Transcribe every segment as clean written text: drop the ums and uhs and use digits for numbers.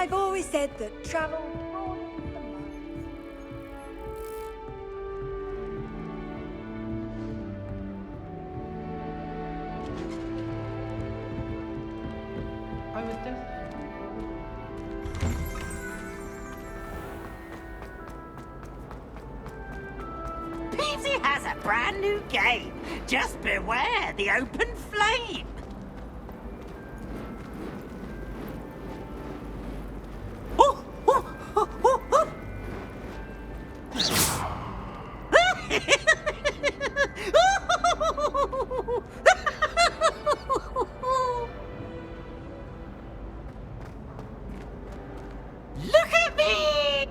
I've always said that travel... I was just... Peasy has a brand new game. Just beware the open flame. Oh, oh, oh, oh, oh. Look at me!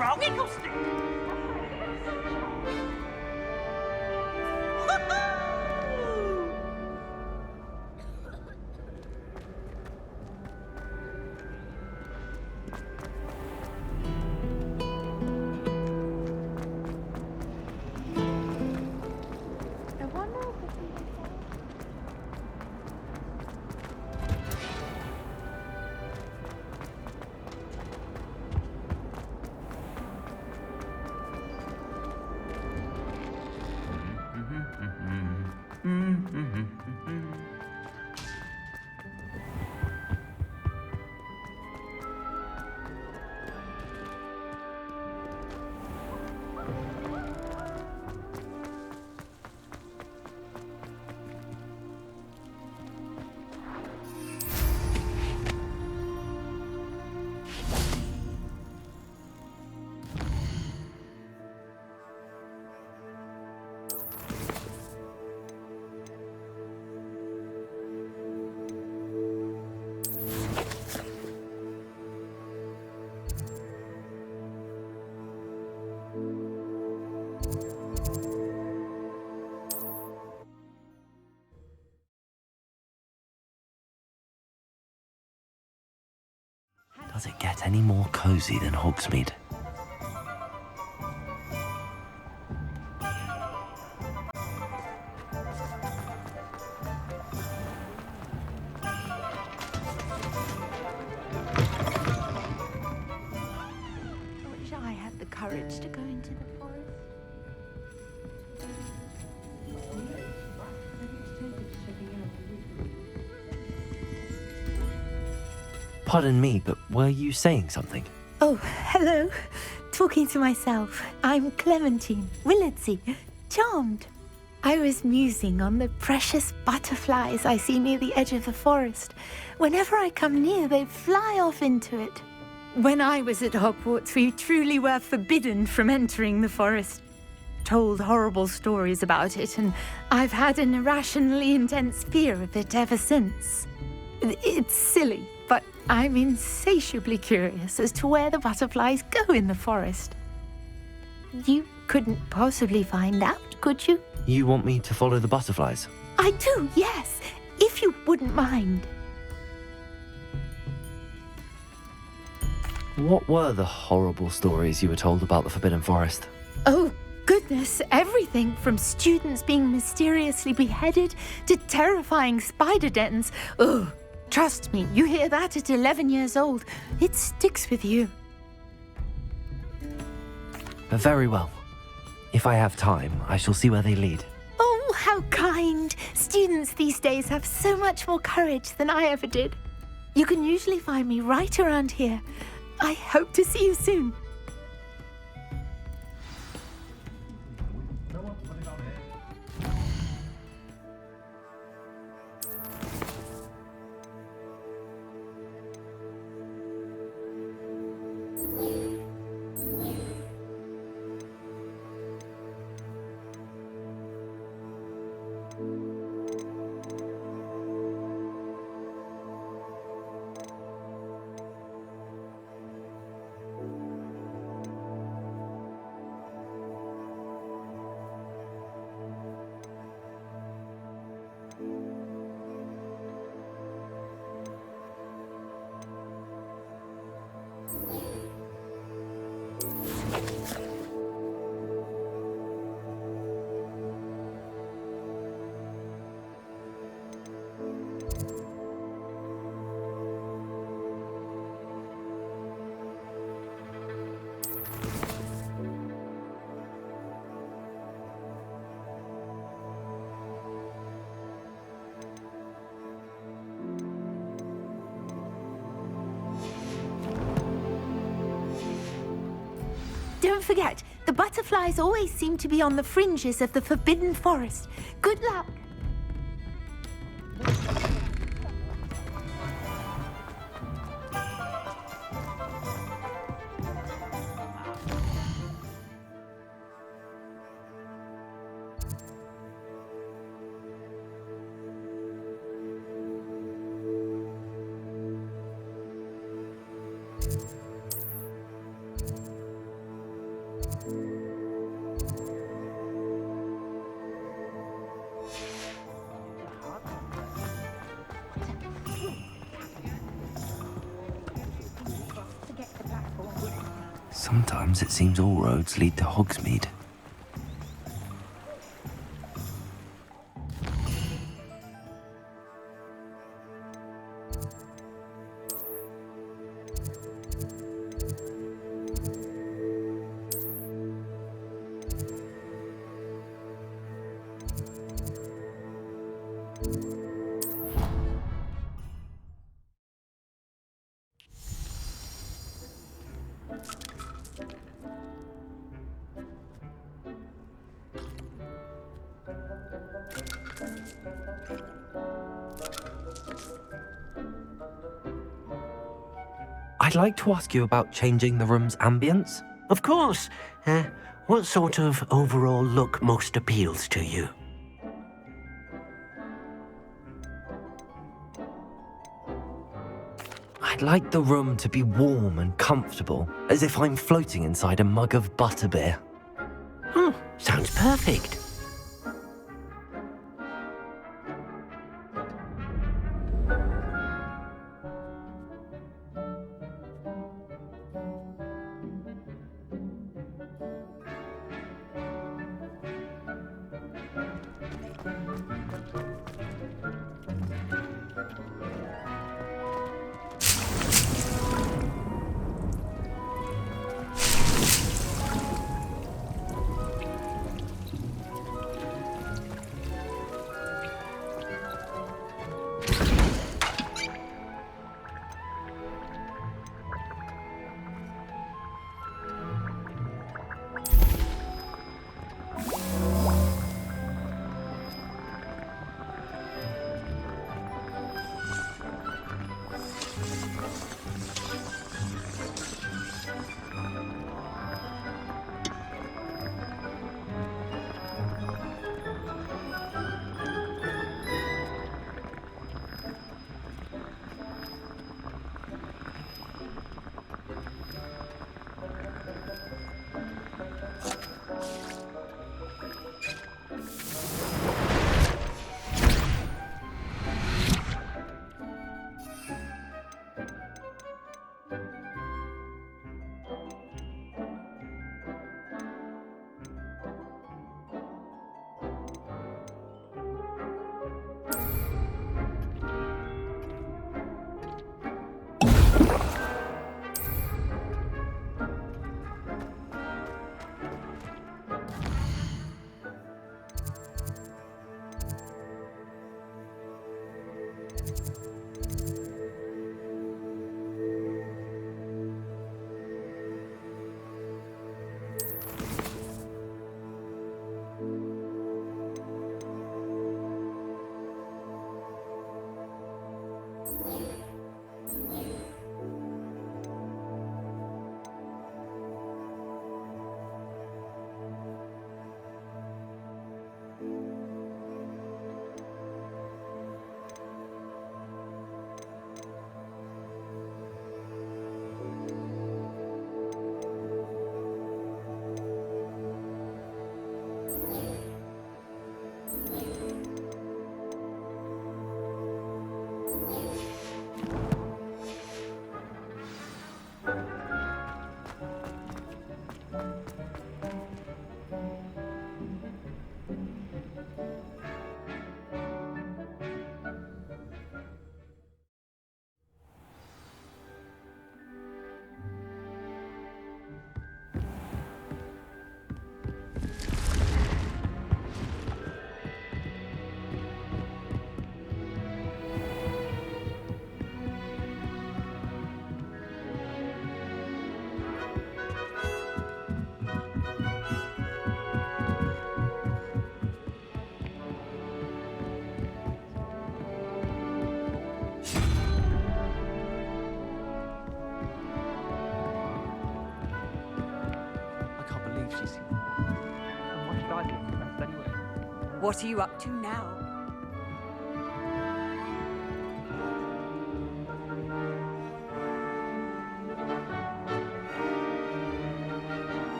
Wrong Eagleston. I wonder if Does it get any more cozy than Hogsmeade? I wish I had the courage to go into the forest. Pardon me, but were you saying something? Oh, hello. Talking to myself. I'm Clementine Willardsey. Charmed. I was musing on the precious butterflies I see near the edge of the forest. Whenever I come near, they fly off into it. When I was at Hogwarts, we truly were forbidden from entering the forest. Told horrible stories about it, and I've had an irrationally intense fear of it ever since. It's silly, but I'm insatiably curious as to where the butterflies go in the forest. You couldn't possibly find out, could you? You want me to follow the butterflies? I do, yes, if you wouldn't mind. What were the horrible stories you were told about the Forbidden Forest? Oh, goodness, everything from students being mysteriously beheaded to terrifying spider dens. Ugh, trust me, you hear that at 11 years old, it sticks with you. Very well. If I have time, I shall see where they lead. Oh, how kind. Students these days have so much more courage than I ever did. You can usually find me right around here. I hope to see you soon. Don't forget, the butterflies always seem to be on the fringes of the Forbidden Forest. Good luck! Sometimes it seems all roads lead to Hogsmeade. I'd like to ask you about changing the room's ambience. Of course. What sort of overall look most appeals to you? I'd like the room to be warm and comfortable, as if I'm floating inside a mug of butterbeer. Sounds perfect. I can't believe she's here. And what should I be expect anyway? What are you up to now?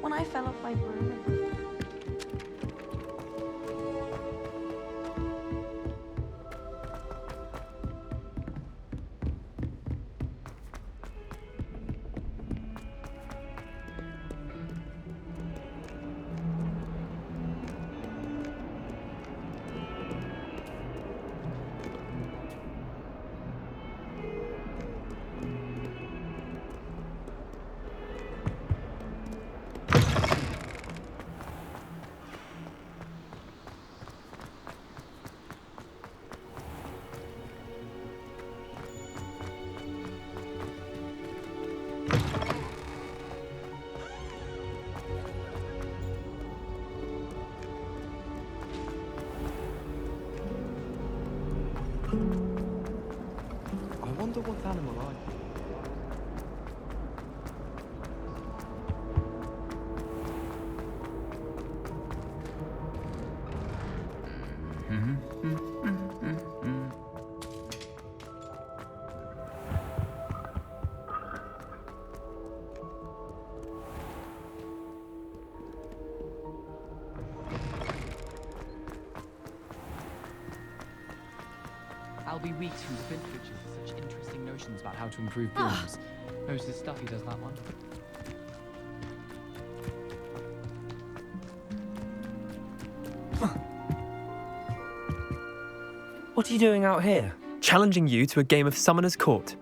When I fell off my broom. But what animal are you? I'll be weeks from Flint Witches with such interesting notions about how to improve brooms. Most of the stuff he does that one. What are you doing out here? Challenging you to a game of Summoner's Court.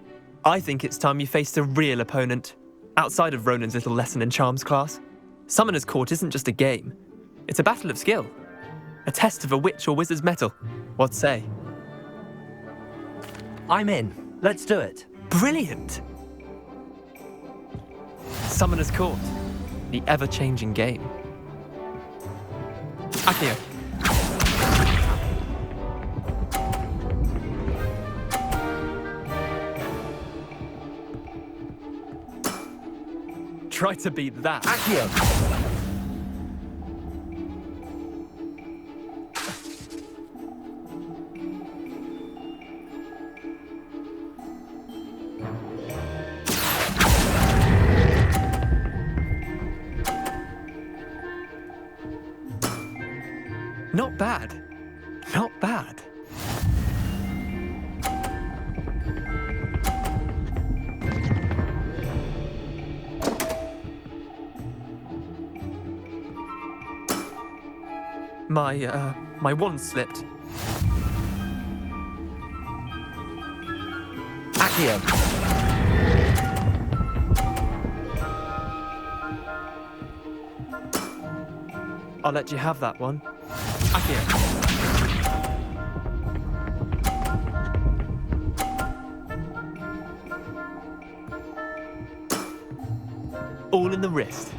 I think it's time you faced a real opponent, outside of Ronan's little lesson in charms class. Summoner's Court isn't just a game. It's a battle of skill. A test of a witch or wizard's mettle. What say? I'm in. Let's do it. Brilliant! Summoner's Court. The ever-changing game. Accio. Try to beat that. Accio! Not bad. Not bad. My wand slipped. Accio! I'll let you have that one. Accio. All in the wrist.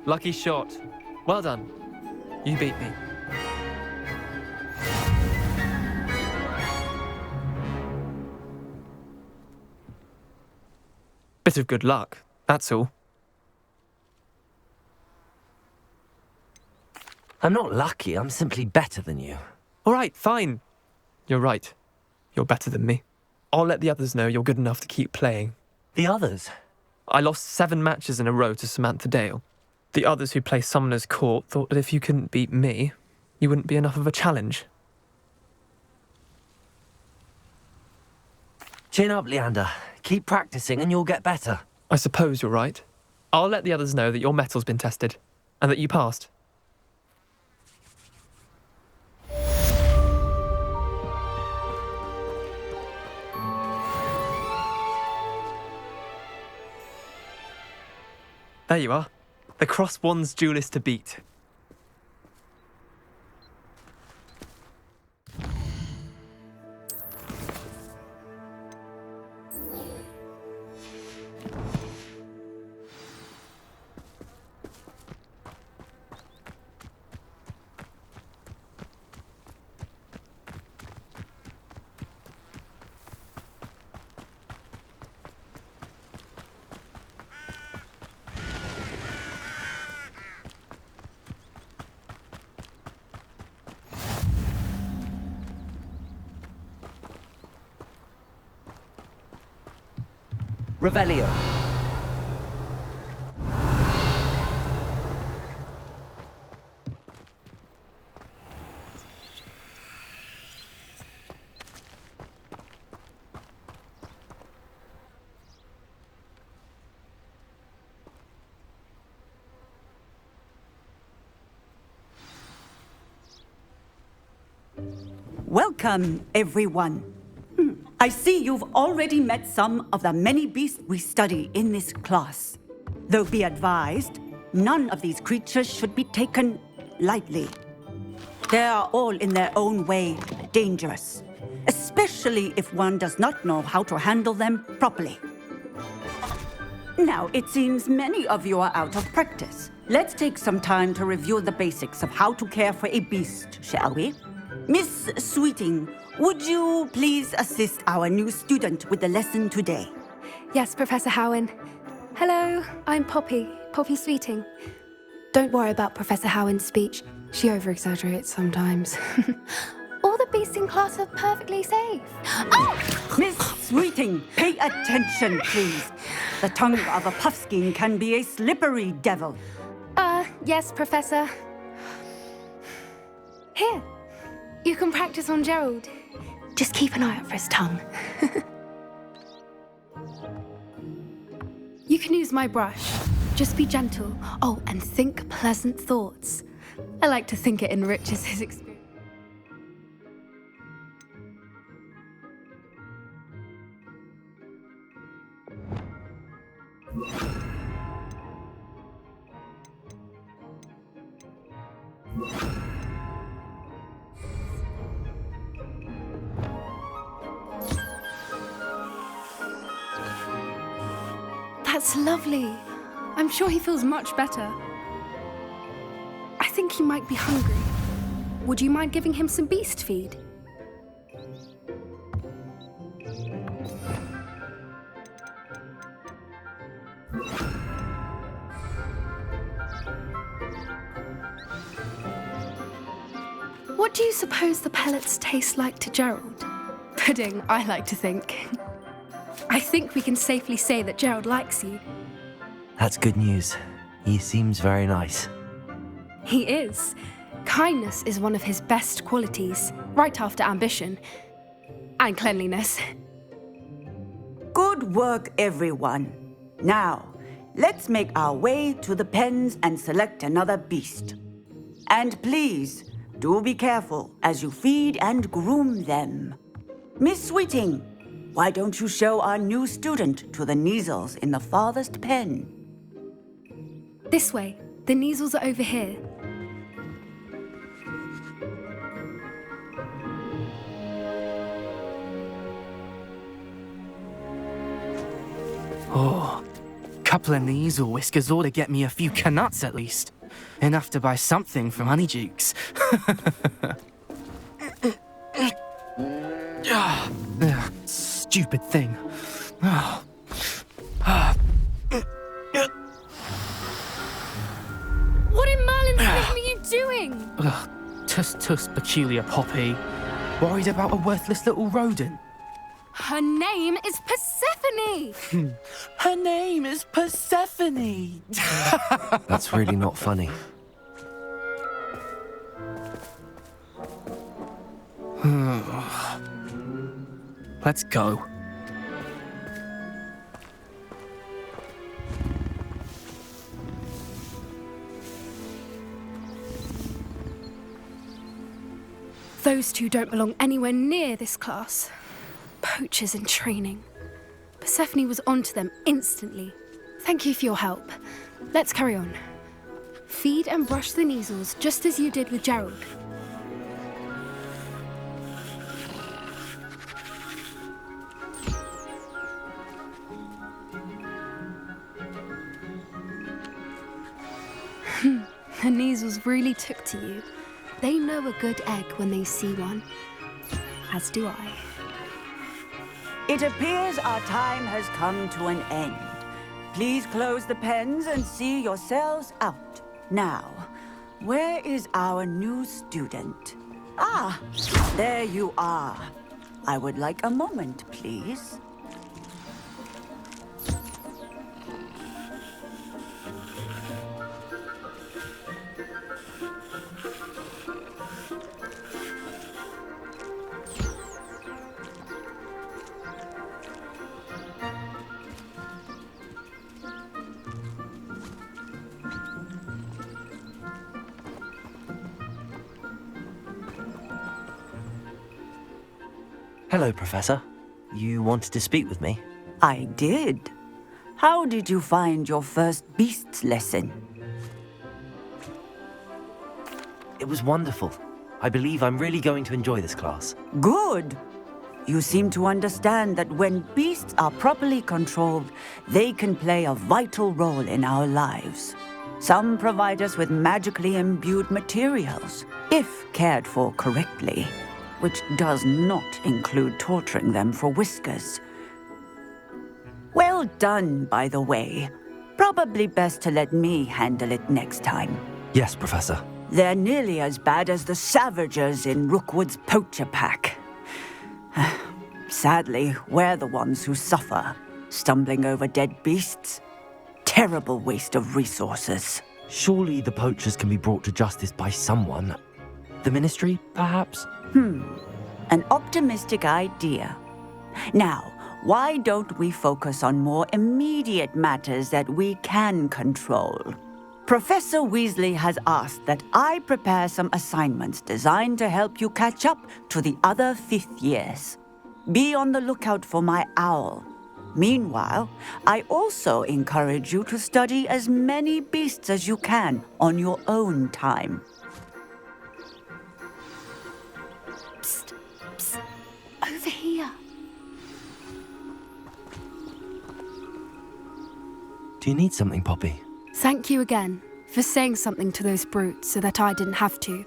Lucky shot. Well done. You beat me. Bit of good luck, that's all. I'm not lucky, I'm simply better than you. All right, fine. You're right. You're better than me. I'll let the others know you're good enough to keep playing. The others? I lost 7 matches in a row to Samantha Dale. The others who play Summoner's Court thought that if you couldn't beat me, you wouldn't be enough of a challenge. Chin up, Leander. Keep practicing and you'll get better. I suppose you're right. I'll let the others know that your metal's been tested, and that you passed. There you are. The Cross Wands duelist to beat. Revelio. Welcome, everyone. I see you've already met some of the many beasts we study in this class. Though be advised, none of these creatures should be taken lightly. They are all in their own way dangerous, especially if one does not know how to handle them properly. Now, it seems many of you are out of practice. Let's take some time to review the basics of how to care for a beast, shall we? Miss Sweeting, would you please assist our new student with the lesson today? Yes, Professor Howen. Hello, I'm Poppy Sweeting. Don't worry about Professor Howen's speech. She over-exaggerates sometimes. All the beasts in class are perfectly safe. Oh! Miss Sweeting, pay attention, please. The tongue of a puffskein can be a slippery devil. Yes, Professor. Here, you can practice on Gerald. Just keep an eye out for his tongue. You can use my brush. Just be gentle. Oh, and think pleasant thoughts. I like to think it enriches his experience. That's lovely. I'm sure he feels much better. I think he might be hungry. Would you mind giving him some beast feed? What do you suppose the pellets taste like to Gerald? Pudding, I like to think. I think we can safely say that Gerald likes you. That's good news. He seems very nice. He is. Kindness is one of his best qualities, right after ambition. And cleanliness. Good work, everyone. Now, let's make our way to the pens and select another beast. And please, do be careful as you feed and groom them. Miss Sweeting, why don't you show our new student to the Neasels in the farthest pen? This way. The Neasels are over here. Oh, couple of Neasel whiskers ought to get me a few canuts at least. Enough to buy something from Honeydukes. Stupid thing. What in Merlin's name are you doing? Tuss, peculiar Poppy. Worried about a worthless little rodent. Her name is Persephone! Her name is Persephone! That's really not funny. Let's go. Those two don't belong anywhere near this class. Poachers in training. Persephone was onto them instantly. Thank you for your help. Let's carry on. Feed and brush the Neasels just as you did with Gerald. The Neasels really took to you. They know a good egg when they see one. As do I. It appears our time has come to an end. Please close the pens and see yourselves out. Now, where is our new student? Ah, there you are. I would like a moment, please. Hello, Professor. You wanted to speak with me? I did. How did you find your first beasts lesson? It was wonderful. I believe I'm really going to enjoy this class. Good. you seem to understand that when beasts are properly controlled, they can play a vital role in our lives. Some provide us with magically imbued materials, if cared for correctly, which does not include torturing them for whiskers. Well done, by the way. Probably best to let me handle it next time. Yes, Professor. They're nearly as bad as the Savagers in Rookwood's poacher pack. Sadly, we're the ones who suffer, stumbling over dead beasts. Terrible waste of resources. Surely the poachers can be brought to justice by someone. The Ministry, perhaps? An optimistic idea. Now, why don't we focus on more immediate matters that we can control? Professor Weasley has asked that I prepare some assignments designed to help you catch up to the other 5th years. Be on the lookout for my owl. Meanwhile, I also encourage you to study as many beasts as you can on your own time. Psst, psst, over here. Do you need something, Poppy? Thank you again for saying something to those brutes so that I didn't have to.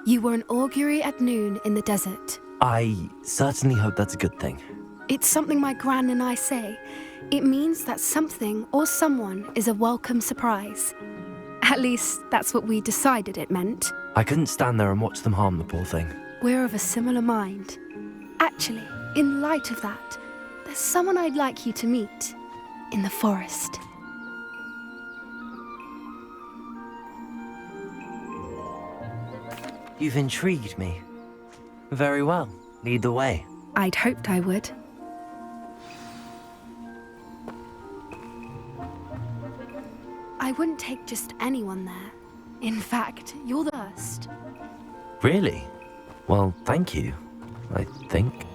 You were an augury at noon in the desert. I certainly hope that's a good thing. It's something my gran and I say. It means that something or someone is a welcome surprise. At least, that's what we decided it meant. I couldn't stand there and watch them harm the poor thing. We're of a similar mind. Actually, in light of that, there's someone I'd like you to meet in the forest. You've intrigued me. Very well. Lead the way. I'd hoped I would. I wouldn't take just anyone there. In fact, you're the first. Really? Well, thank you, I think.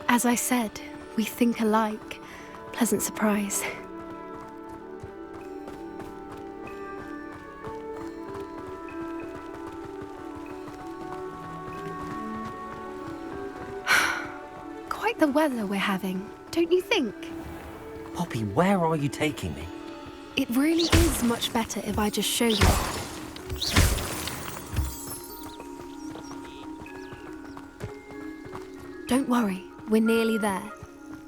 As I said, we think alike. Pleasant surprise. Quite the weather we're having, don't you think? Poppy, where are you taking me? It really is much better if I just show you. Don't worry, we're nearly there.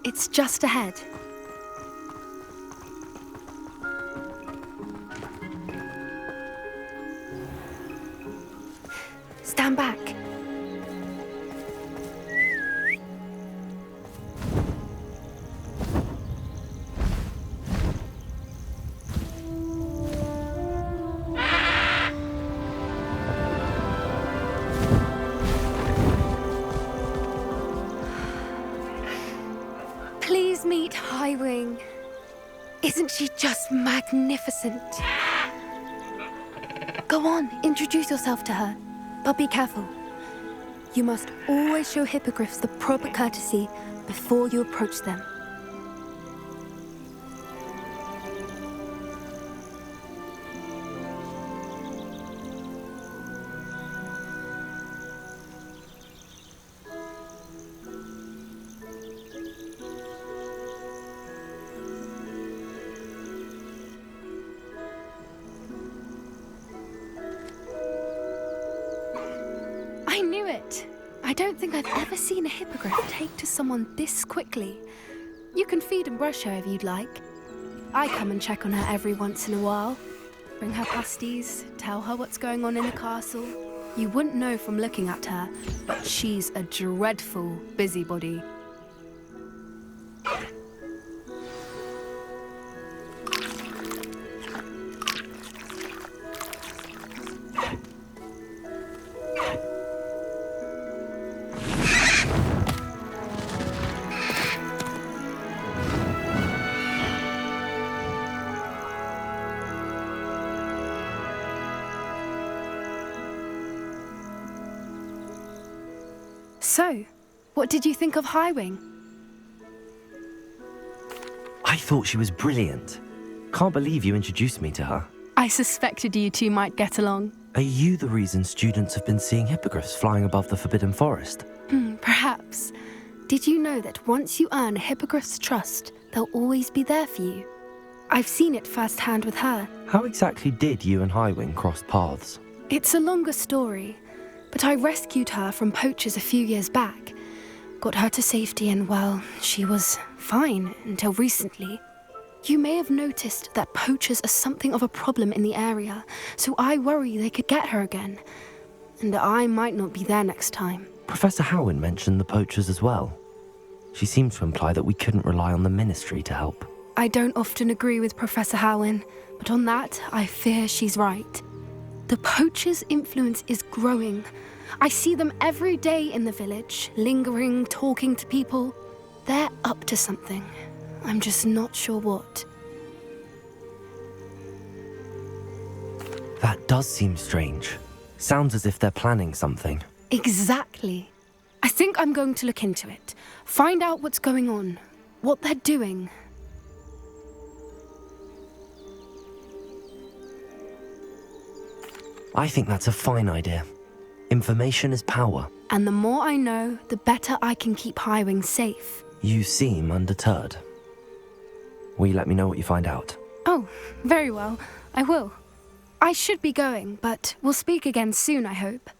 It's just ahead. Stand back. Please meet Highwing. Isn't she just magnificent? Go on, introduce yourself to her. But be careful. You must always show hippogriffs the proper courtesy before you approach them. I knew it! I don't think I've ever seen a hippogriff take to someone this quickly. You can feed and brush her if you'd like. I come and check on her every once in a while. Bring her pasties, tell her what's going on in the castle. You wouldn't know from looking at her, but she's a dreadful busybody. So, what did you think of Highwing? I thought she was brilliant. Can't believe you introduced me to her. I suspected you two might get along. Are you the reason students have been seeing hippogriffs flying above the Forbidden Forest? Perhaps. Did you know that once you earn a hippogriff's trust, they'll always be there for you? I've seen it firsthand with her. How exactly did you and Highwing cross paths? It's a longer story, but I rescued her from poachers a few years back. Got her to safety and, well, she was fine until recently. You may have noticed that poachers are something of a problem in the area, so I worry they could get her again. And I might not be there next time. Professor Howin mentioned the poachers as well. She seemed to imply that we couldn't rely on the Ministry to help. I don't often agree with Professor Howin, but on that, I fear she's right. The poachers' influence is growing. I see them every day in the village, lingering, talking to people. They're up to something. I'm just not sure what. That does seem strange. Sounds as if they're planning something. Exactly. I think I'm going to look into it. Find out what's going on, what they're doing. I think that's a fine idea. Information is power. And the more I know, the better I can keep Highwing safe. You seem undeterred. Will you let me know what you find out? Oh, very well. I will. I should be going, but we'll speak again soon, I hope.